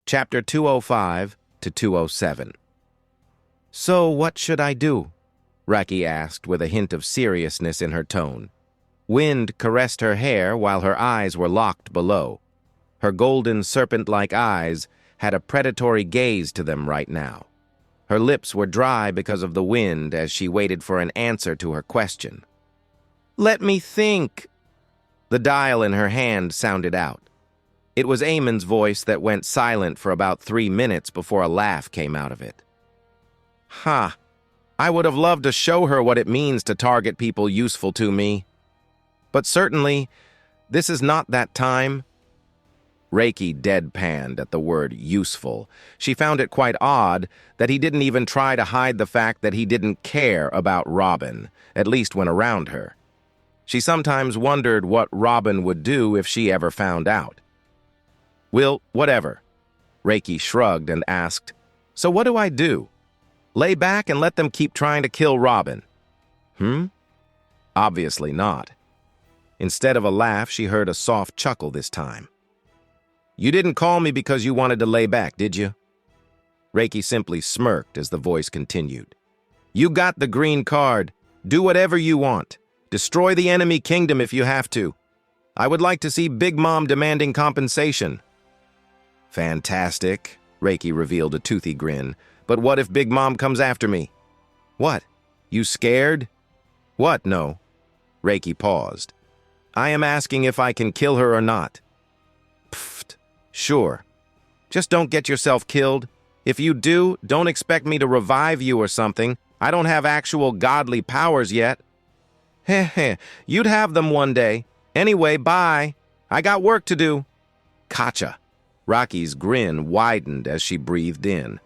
Chapter 205 to 207. "So what should I do?" Raki asked with a hint of seriousness in her tone. Wind caressed her hair while her eyes were locked below. Her golden serpent-like eyes had a predatory gaze to them right now. Her lips were dry because of the wind as she waited for an answer to her question. "Let me think." The dial in her hand sounded out. It was Amon's voice that went silent for about 3 minutes before a laugh came out of it. I would have loved to show her what it means to target people useful to me. But certainly, this is not that time." Reiki deadpanned at the word useful. She found it quite odd that he didn't even try to hide the fact that he didn't care about Robin, at least when around her. She sometimes wondered what Robin would do if she ever found out. "Well, whatever." Reiki shrugged and asked, "So what do I do? Lay back and let them keep trying to kill Robin?" Obviously not. Instead of a laugh, she heard a soft chuckle this time. "You didn't call me because you wanted to lay back, did you?" Reiki simply smirked as the voice continued. "You got the green card. Do whatever you want. Destroy the enemy kingdom if you have to. I would like to see Big Mom demanding compensation." "Fantastic," Reiki revealed a toothy grin. "But what if Big Mom comes after me?" "What? You scared?" "What, no?" Reiki paused. "I am asking if I can kill her or not." "Pfft, sure. Just don't get yourself killed. If you do, don't expect me to revive you or something. I don't have actual godly powers yet." "Heh, you'd have them one day. Anyway, bye. I got work to do." "Gotcha." Raki's grin widened as she breathed in.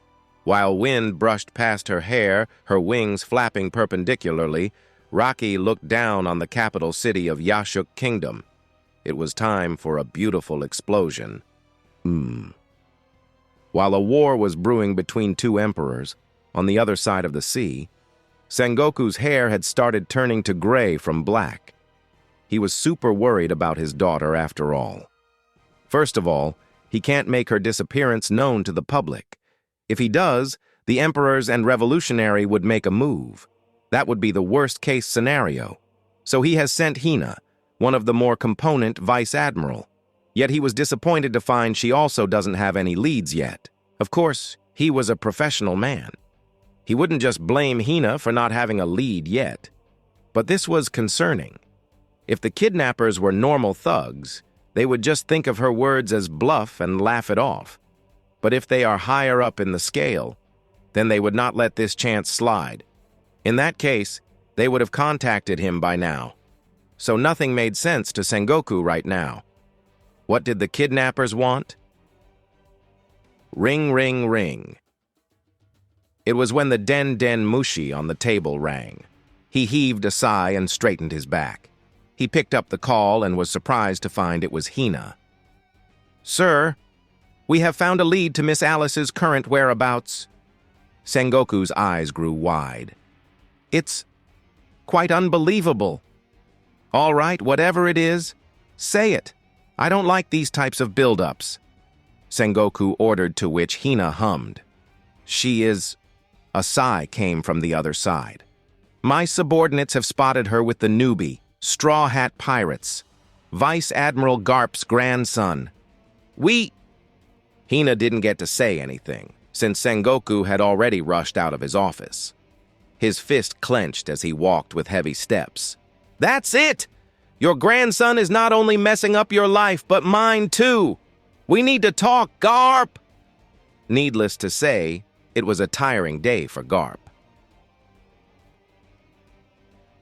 While wind brushed past her hair, her wings flapping perpendicularly, Raki looked down on the capital city of Yashuk Kingdom. It was time for a beautiful explosion. While a war was brewing between two emperors, on the other side of the sea, Sengoku's hair had started turning to gray from black. He was super worried about his daughter after all. First of all, he can't make her disappearance known to the public. If he does, the emperors and revolutionary would make a move. That would be the worst-case scenario. So he has sent Hina, one of the more component vice admiral. Yet he was disappointed to find she also doesn't have any leads yet. Of course, he was a professional man. He wouldn't just blame Hina for not having a lead yet. But this was concerning. If the kidnappers were normal thugs, they would just think of her words as bluff and laugh it off. But if they are higher up in the scale, then they would not let this chance slide. In that case, they would have contacted him by now. So nothing made sense to Sengoku right now. What did the kidnappers want? Ring, ring, ring. It was when the den mushi on the table rang. He heaved a sigh and straightened his back. He picked up the call and was surprised to find it was Hina. "Sir, we have found a lead to Miss Alice's current whereabouts." Sengoku's eyes grew wide. "It's quite unbelievable." "All right, whatever it is, say it. I don't like these types of build-ups." Sengoku ordered, to which Hina hummed. "She is..." A sigh came from the other side. "My subordinates have spotted her with the newbie, Straw Hat Pirates, Vice Admiral Garp's grandson. Hina didn't get to say anything, since Sengoku had already rushed out of his office. His fist clenched as he walked with heavy steps. "That's it! Your grandson is not only messing up your life, but mine too. We need to talk, Garp!" Needless to say, it was a tiring day for Garp.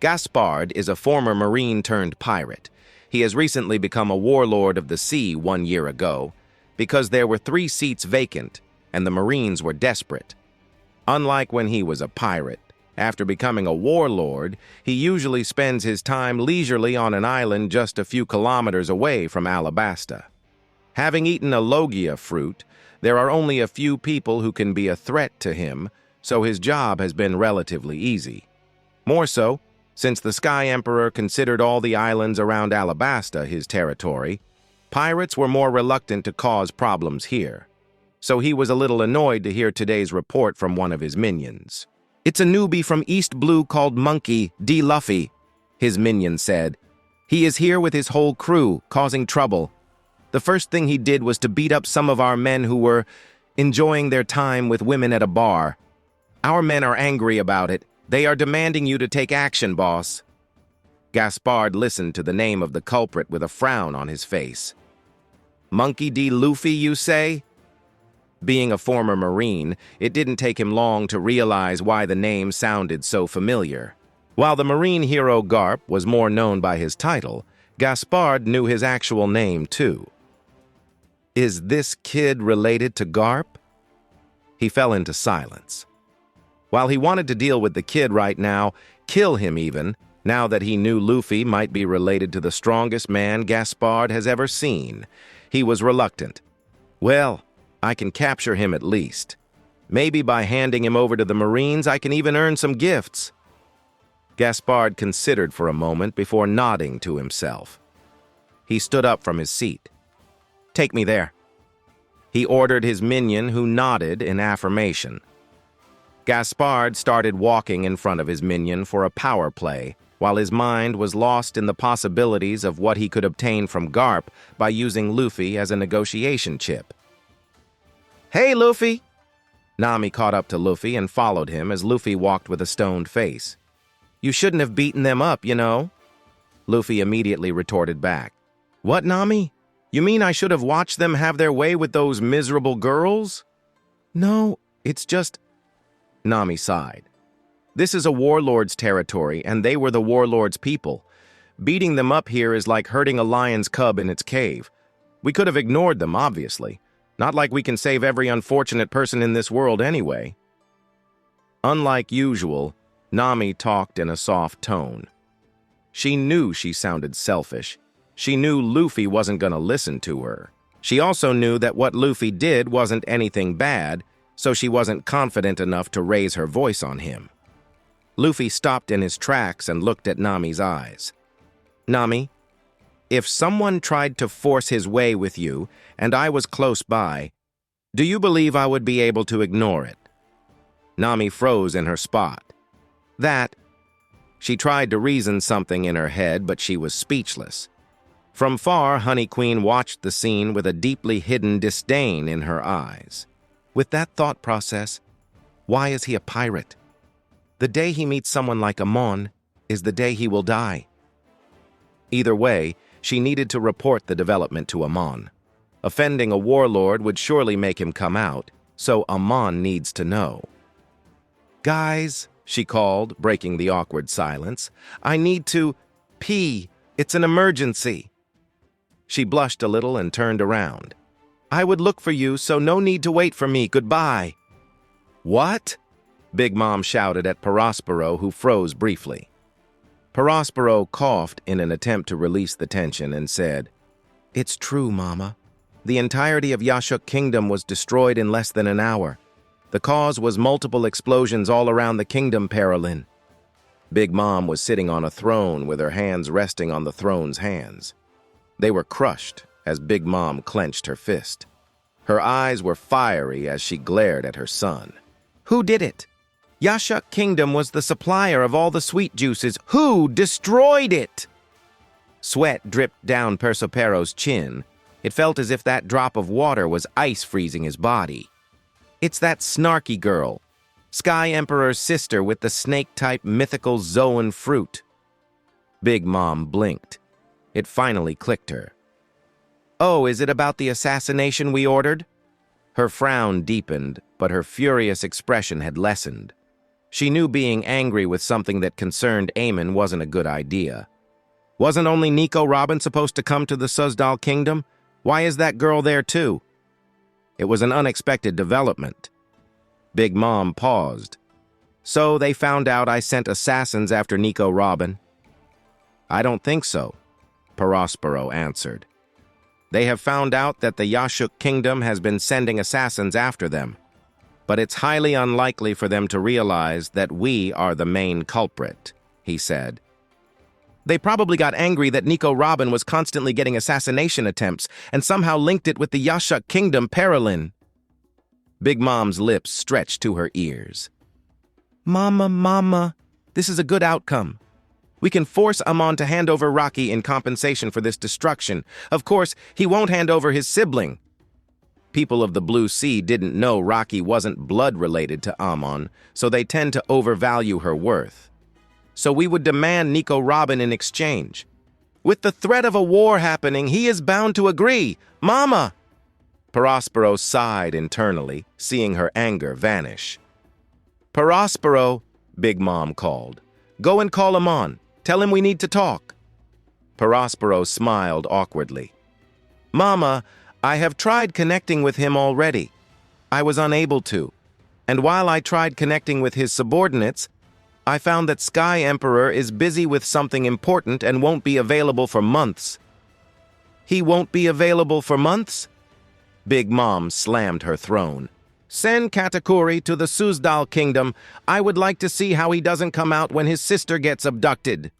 Gaspard is a former Marine-turned-pirate. He has recently become a warlord of the sea 1 year ago because there were 3 seats vacant and the Marines were desperate. Unlike when he was a pirate, after becoming a warlord, he usually spends his time leisurely on an island just a few kilometers away from Alabasta. Having eaten a logia fruit, there are only a few people who can be a threat to him, so his job has been relatively easy. More so, since the Sky Emperor considered all the islands around Alabasta his territory, pirates were more reluctant to cause problems here. so he was a little annoyed to hear today's report from one of his minions. "It's a newbie from East Blue called Monkey D. Luffy," his minion said. "He is here with his whole crew, causing trouble. The first thing he did was to beat up some of our men who were enjoying their time with women at a bar. Our men are angry about it. They are demanding you to take action, boss." Gaspard listened to the name of the culprit with a frown on his face. "Monkey D. Luffy, you say?" Being a former Marine, it didn't take him long to realize why the name sounded so familiar. While the Marine hero Garp was more known by his title, Gaspard knew his actual name too. Is this kid related to Garp? He fell into silence. While he wanted to deal with the kid right now, kill him even, now that he knew Luffy might be related to the strongest man Gaspard has ever seen, he was reluctant. Well, I can capture him at least. Maybe by handing him over to the Marines, I can even earn some gifts. Gaspard considered for a moment before nodding to himself. He stood up from his seat. "Take me there." He ordered his minion, who nodded in affirmation. Gaspard started walking in front of his minion for a power play, while his mind was lost in the possibilities of what he could obtain from Garp by using Luffy as a negotiation chip. "Hey, Luffy!" Nami caught up to Luffy and followed him as Luffy walked with a stoned face. "You shouldn't have beaten them up, you know." Luffy immediately retorted back. "What, Nami? You mean I should have watched them have their way with those miserable girls?" "No, it's just—" Nami sighed. "This is a warlord's territory, and they were the warlord's people. Beating them up here is like hurting a lion's cub in its cave. We could have ignored them, obviously. Not like we can save every unfortunate person in this world anyway." Unlike usual, Nami talked in a soft tone. She knew she sounded selfish. She knew Luffy wasn't going to listen to her. She also knew that what Luffy did wasn't anything bad, so she wasn't confident enough to raise her voice on him. Luffy stopped in his tracks and looked at Nami's eyes. "Nami, if someone tried to force his way with you and I was close by, do you believe I would be able to ignore it?" Nami froze in her spot. She tried to reason something in her head, but she was speechless. From far, Honey Queen watched the scene with a deeply hidden disdain in her eyes. With that thought process, why is he a pirate? The day he meets someone like Amon is the day he will die. Either way, she needed to report the development to Amon. Offending a warlord would surely make him come out, so Amon needs to know. "Guys," she called, breaking the awkward silence, "I need to pee. It's an emergency." She blushed a little and turned around. "I would look for you, so no need to wait for me. Goodbye." "What?" Big Mom shouted at Prospero, who froze briefly. Prospero coughed in an attempt to release the tension and said, "It's true, Mama. The entirety of Yashuk Kingdom was destroyed in less than an hour. The cause was multiple explosions all around the kingdom, Paralyn." Big Mom was sitting on a throne with her hands resting on the throne's hands. They were crushed as Big Mom clenched her fist. Her eyes were fiery as she glared at her son. "Who did it? Yashuk Kingdom was the supplier of all the sweet juices. Who destroyed it?" Sweat dripped down Persopero's chin. It felt as if that drop of water was ice freezing his body. "It's that snarky girl, Sky Emperor's sister with the snake-type mythical Zoan fruit." Big Mom blinked. It finally clicked her. "Oh, is it about the assassination we ordered?" Her frown deepened, but her furious expression had lessened. She knew being angry with something that concerned Amon wasn't a good idea. Wasn't only Nico Robin supposed to come to the Suzdal Kingdom? Why is that girl there too? It was an unexpected development. Big Mom paused. "So they found out I sent assassins after Nico Robin?" "I don't think so," Prospero answered. "They have found out that the Yashuk Kingdom has been sending assassins after them, but it's highly unlikely for them to realize that we are the main culprit," he said. "They probably got angry that Nico Robin was constantly getting assassination attempts and somehow linked it with the Yashuk Kingdom, Paralyn." Big Mom's lips stretched to her ears. Mama, this is a good outcome. We can force Amon to hand over Rocky in compensation for this destruction. Of course, he won't hand over his sibling. People of the Blue Sea didn't know Rocky wasn't blood-related to Amon, so they tend to overvalue her worth. So we would demand Nico Robin in exchange. With the threat of a war happening, he is bound to agree. Mama! Prospero sighed internally, seeing her anger vanish. Prospero, Big Mom called. Go and call Amon. Tell him we need to talk. Prospero smiled awkwardly. Mama, I have tried connecting with him already. I was unable to. And while I tried connecting with his subordinates, I found that Sky Emperor is busy with something important and won't be available for months. He won't be available for months? Big Mom slammed her throne. Send Katakuri to the Suzdal Kingdom. I would like to see how he doesn't come out when his sister gets abducted.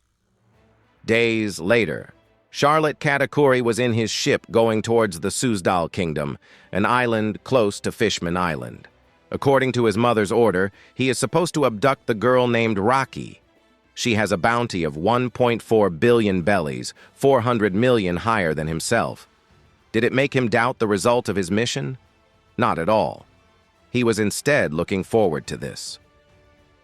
Days later, Charlotte Katakuri was in his ship going towards the Suzdal Kingdom, an island close to Fishman Island. According to his mother's order, he is supposed to abduct the girl named Rocky. She has a bounty of 1.4 billion bellies, 400 million higher than himself. Did it make him doubt the result of his mission? Not at all. He was instead looking forward to this.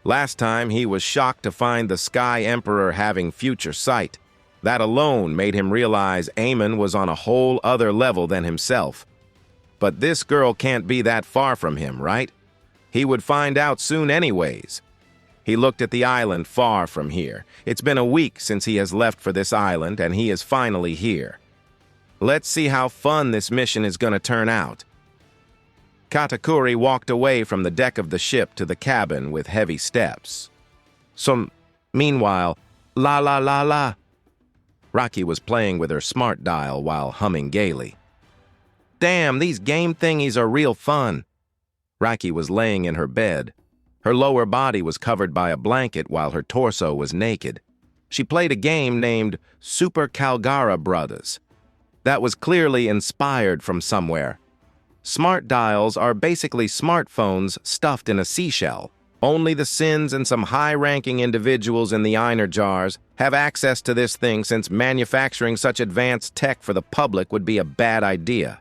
Last time, he was shocked to find the Sky Emperor having future sight. That alone made him realize Amon was on a whole other level than himself. But this girl can't be that far from him, right? He would find out soon anyways. He looked at the island far from here. It's been a week since he has left for this island, and he is finally here. Let's see how fun this mission is going to turn out. Katakuri walked away from the deck of the ship to the cabin with heavy steps. Meanwhile, la. Rocky was playing with her smart dial while humming gaily. Damn, these game thingies are real fun. Rocky was laying in her bed. Her lower body was covered by a blanket while her torso was naked. She played a game named Super Calgara Brothers. That was clearly inspired from somewhere. Smart dials are basically smartphones stuffed in a seashell. Only the Sins and some high-ranking individuals in the Einer jars have access to this thing, since manufacturing such advanced tech for the public would be a bad idea.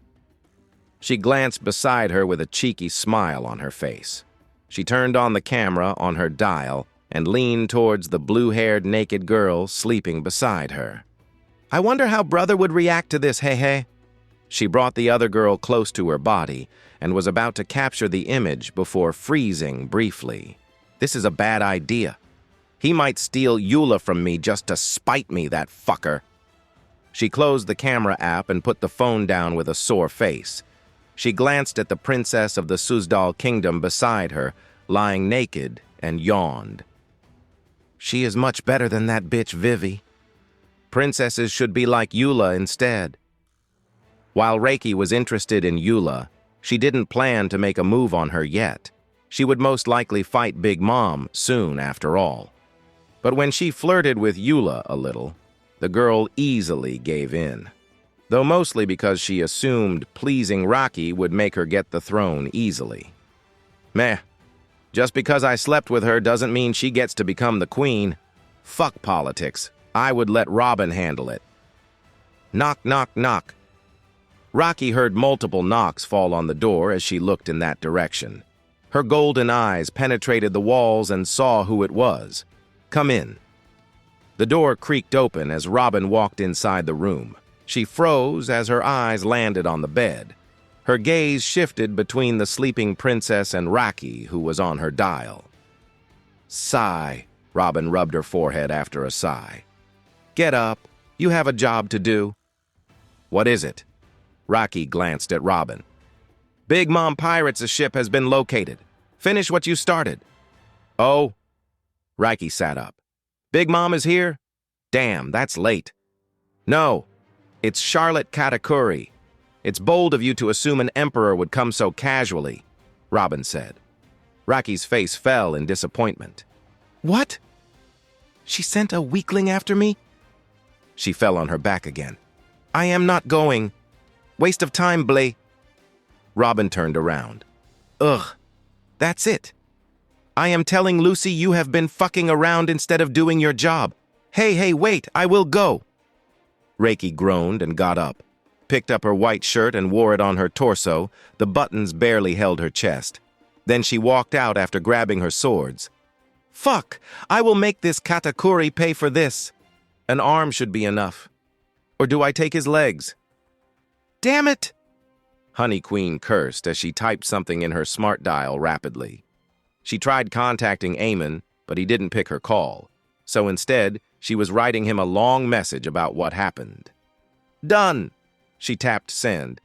She glanced beside her with a cheeky smile on her face. She turned on the camera on her dial and leaned towards the blue-haired naked girl sleeping beside her. I wonder how brother would react to this, hey. She brought the other girl close to her body and was about to capture the image before freezing briefly. This is a bad idea. He might steal Eula from me just to spite me, that fucker. She closed the camera app and put the phone down with a sore face. She glanced at the princess of the Suzdal Kingdom beside her, lying naked, and yawned. She is much better than that bitch Vivi. Princesses should be like Eula instead. While Reiki was interested in Eula, she didn't plan to make a move on her yet. She would most likely fight Big Mom soon after all. But when she flirted with Eula a little, the girl easily gave in. Though mostly because she assumed pleasing Rocky would make her get the throne easily. Meh. Just because I slept with her doesn't mean she gets to become the queen. Fuck politics. I would let Robin handle it. Knock, knock, knock. Rocky heard multiple knocks fall on the door as she looked in that direction. Her golden eyes penetrated the walls and saw who it was. Come in. The door creaked open as Robin walked inside the room. She froze as her eyes landed on the bed. Her gaze shifted between the sleeping princess and Rocky, who was on her dial. Sigh. Robin rubbed her forehead after a sigh. Get up. You have a job to do. What is it? Rocky glanced at Robin. Big Mom Pirates' ship has been located. Finish what you started. Oh? Rocky sat up. Big Mom is here? Damn, that's late. No, it's Charlotte Katakuri. It's bold of you to assume an emperor would come so casually, Robin said. Rocky's face fell in disappointment. What? She sent a weakling after me? She fell on her back again. I am not going. Waste of time, Blay. Robin turned around. Ugh, that's it. I am telling Lucy you have been fucking around instead of doing your job. Hey, wait, I will go. Reiki groaned and got up, picked up her white shirt and wore it on her torso. The buttons barely held her chest. Then she walked out after grabbing her swords. Fuck, I will make this Katakuri pay for this. An arm should be enough. Or do I take his legs? Damn it! Honey Queen cursed as she typed something in her smart dial rapidly. She tried contacting Amon, but he didn't pick her call. So instead, she was writing him a long message about what happened. Done! She tapped send,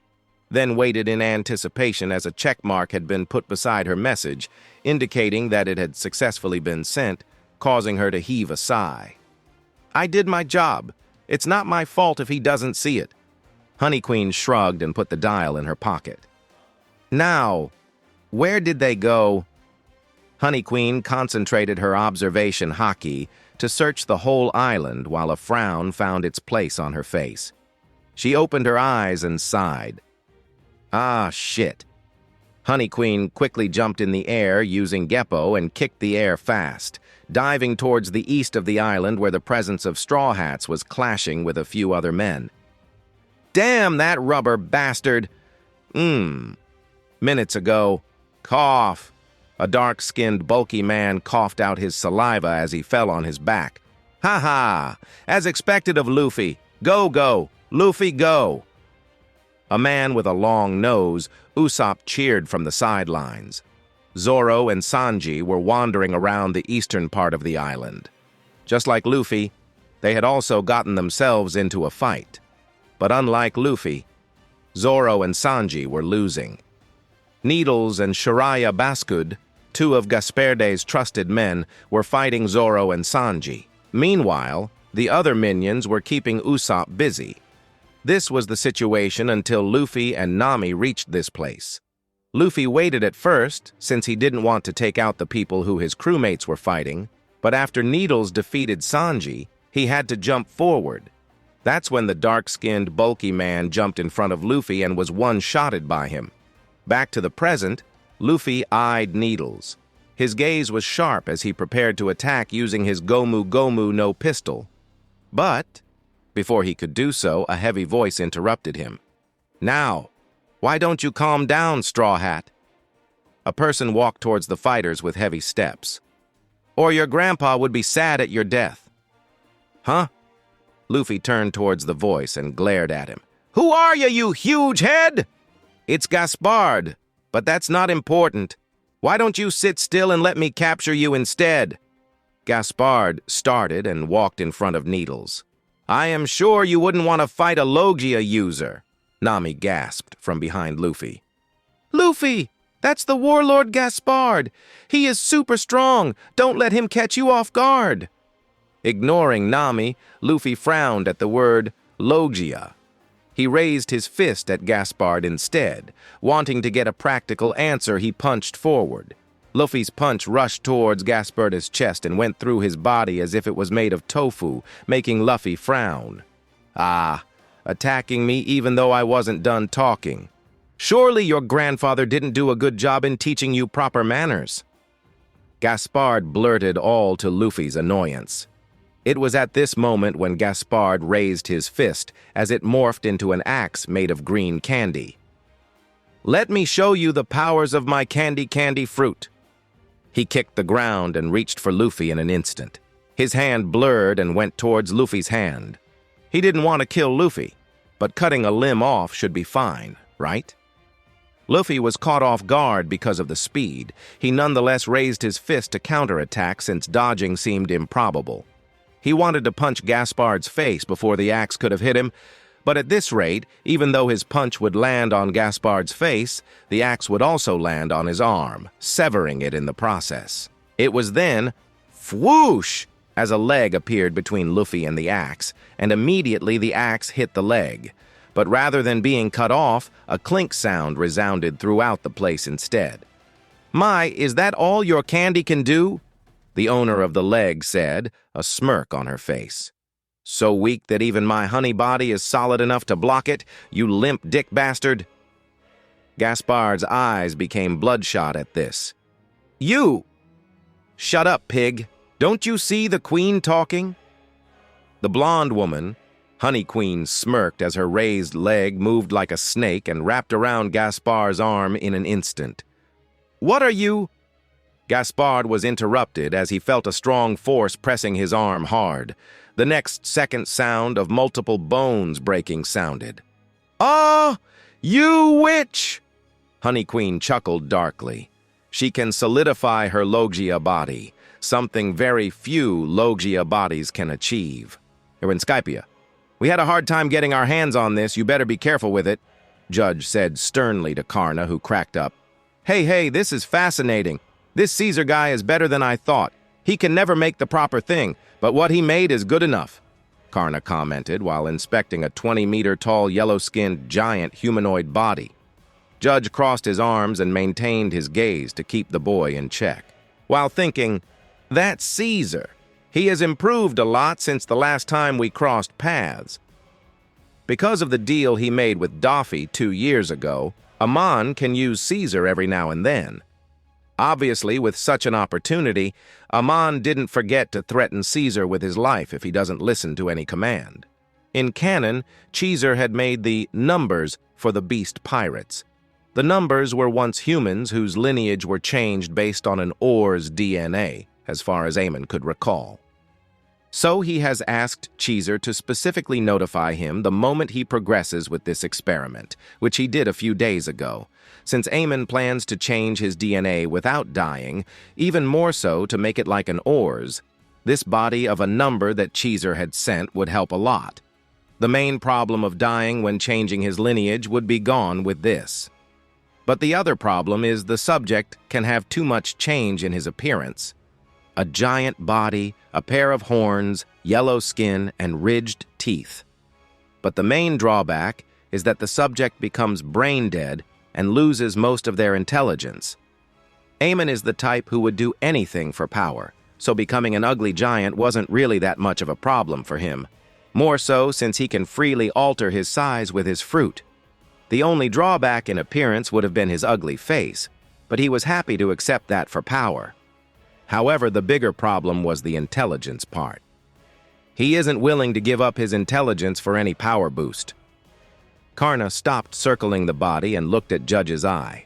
then waited in anticipation as a check mark had been put beside her message, indicating that it had successfully been sent, causing her to heave a sigh. I did my job. It's not my fault if he doesn't see it. Honey Queen shrugged and put the dial in her pocket. Now, where did they go? Honey Queen concentrated her observation haki to search the whole island while a frown found its place on her face. She opened her eyes and sighed. Ah, shit. Honey Queen quickly jumped in the air using Geppo and kicked the air fast, diving towards the east of the island where the presence of Straw Hats was clashing with a few other men. Damn that rubber bastard! Minutes ago, cough. A dark-skinned, bulky man coughed out his saliva as he fell on his back. Ha ha! As expected of Luffy. Go! Luffy, go! A man with a long nose, Usopp cheered from the sidelines. Zoro and Sanji were wandering around the eastern part of the island. Just like Luffy, they had also gotten themselves into a fight. But unlike Luffy, Zoro and Sanji were losing. Needles and Shiraya Baskud, two of Gasperde's trusted men, were fighting Zoro and Sanji. Meanwhile, the other minions were keeping Usopp busy. This was the situation until Luffy and Nami reached this place. Luffy waited at first, since he didn't want to take out the people who his crewmates were fighting, but after Needles defeated Sanji, he had to jump forward. That's when the dark-skinned, bulky man jumped in front of Luffy and was one-shotted by him. Back to the present, Luffy eyed Needles. His gaze was sharp as he prepared to attack using his Gomu no pistol. But, before he could do so, a heavy voice interrupted him. Now, why don't you calm down, Straw Hat? A person walked towards the fighters with heavy steps. Or your grandpa would be sad at your death. Huh? Luffy turned towards the voice and glared at him. Who are you huge head? It's Gaspard, but that's not important. Why don't you sit still and let me capture you instead? Gaspard started and walked in front of Needles. I am sure you wouldn't want to fight a Logia user, Nami gasped from behind Luffy. Luffy, that's the warlord Gaspard. He is super strong. Don't let him catch you off guard. Ignoring Nami, Luffy frowned at the word Logia. He raised his fist at Gaspard instead. Wanting to get a practical answer, he punched forward. Luffy's punch rushed towards Gaspard's chest and went through his body as if it was made of tofu, making Luffy frown. Ah, attacking me even though I wasn't done talking. Surely your grandfather didn't do a good job in teaching you proper manners. Gaspard blurted all to Luffy's annoyance. It was at this moment when Gaspard raised his fist as it morphed into an axe made of green candy. Let me show you the powers of my candy fruit. He kicked the ground and reached for Luffy in an instant. His hand blurred and went towards Luffy's hand. He didn't want to kill Luffy, but cutting a limb off should be fine, right? Luffy was caught off guard because of the speed. He nonetheless raised his fist to counterattack since dodging seemed improbable. He wanted to punch Gaspard's face before the axe could have hit him, but at this rate, even though his punch would land on Gaspard's face, the axe would also land on his arm, severing it in the process. It was then, whoosh, as a leg appeared between Luffy and the axe, and immediately the axe hit the leg. But rather than being cut off, a clink sound resounded throughout the place instead. My, is that all your candy can do? The owner of the leg said, a smirk on her face. So weak that even my honey body is solid enough to block it, you limp dick bastard? Gaspard's eyes became bloodshot at this. You! Shut up, pig. Don't you see the queen talking? The blonde woman, Honey Queen, smirked as her raised leg moved like a snake and wrapped around Gaspard's arm in an instant. What are you? Gaspard was interrupted as he felt a strong force pressing his arm hard. The next second sound of multiple bones breaking sounded. Ah, you witch! Honey Queen chuckled darkly. She can solidify her Logia body, something very few Logia bodies can achieve. You're in Skypia. We had a hard time getting our hands on this. You better be careful with it, Judge said sternly to Karna, who cracked up. Hey, this is fascinating. This Caesar guy is better than I thought. He can never make the proper thing, but what he made is good enough, Karna commented while inspecting a 20-meter-tall yellow-skinned giant humanoid body. Judge crossed his arms and maintained his gaze to keep the boy in check, while thinking, that's Caesar. He has improved a lot since the last time we crossed paths. Because of the deal he made with Daffy 2 years ago, Amon can use Caesar every now and then. Obviously, with such an opportunity, Amon didn't forget to threaten Caesar with his life if he doesn't listen to any command. In canon, Caesar had made the numbers for the beast pirates. The numbers were once humans whose lineage were changed based on an oar's DNA, as far as Amon could recall. So he has asked Caesar to specifically notify him the moment he progresses with this experiment, which he did a few days ago, since Amon plans to change his DNA without dying, even more so to make it like an oar's. This body of a number that Caesar had sent would help a lot. The main problem of dying when changing his lineage would be gone with this. But the other problem is the subject can have too much change in his appearance. A giant body, a pair of horns, yellow skin, and ridged teeth. But the main drawback is that the subject becomes brain-dead and loses most of their intelligence. Amon is the type who would do anything for power, so becoming an ugly giant wasn't really that much of a problem for him. More so since he can freely alter his size with his fruit. The only drawback in appearance would have been his ugly face, but he was happy to accept that for power. However, the bigger problem was the intelligence part. He isn't willing to give up his intelligence for any power boost. Karna stopped circling the body and looked at Judge's eye.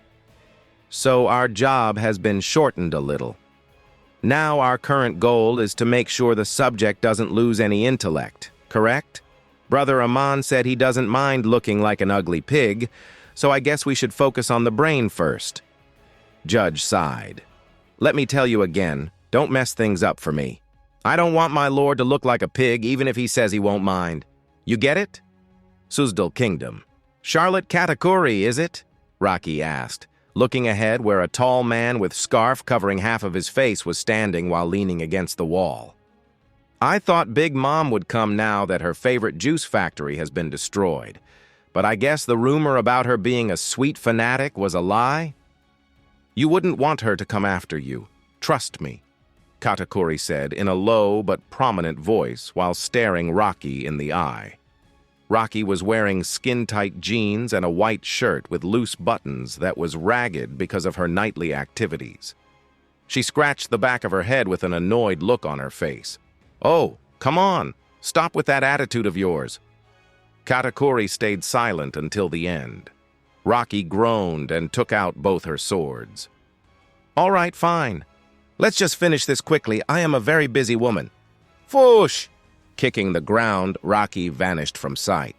So our job has been shortened a little. Now our current goal is to make sure the subject doesn't lose any intellect, correct? Brother Amon said he doesn't mind looking like an ugly pig, so I guess we should focus on the brain first. Judge sighed. Let me tell you again, don't mess things up for me. I don't want my lord to look like a pig even if he says he won't mind. You get it? Suzdal Kingdom. Charlotte Katakuri, is it? Rocky asked, looking ahead where a tall man with scarf covering half of his face was standing while leaning against the wall. I thought Big Mom would come now that her favorite juice factory has been destroyed, but I guess the rumor about her being a sweet fanatic was a lie? You wouldn't want her to come after you. Trust me, Katakuri said in a low but prominent voice while staring Rocky in the eye. Rocky was wearing skin-tight jeans and a white shirt with loose buttons that was ragged because of her nightly activities. She scratched the back of her head with an annoyed look on her face. Oh, come on, stop with that attitude of yours. Katakuri stayed silent until the end. Rocky groaned and took out both her swords. All right, fine. Let's just finish this quickly. I am a very busy woman. Foosh! Kicking the ground, Rocky vanished from sight.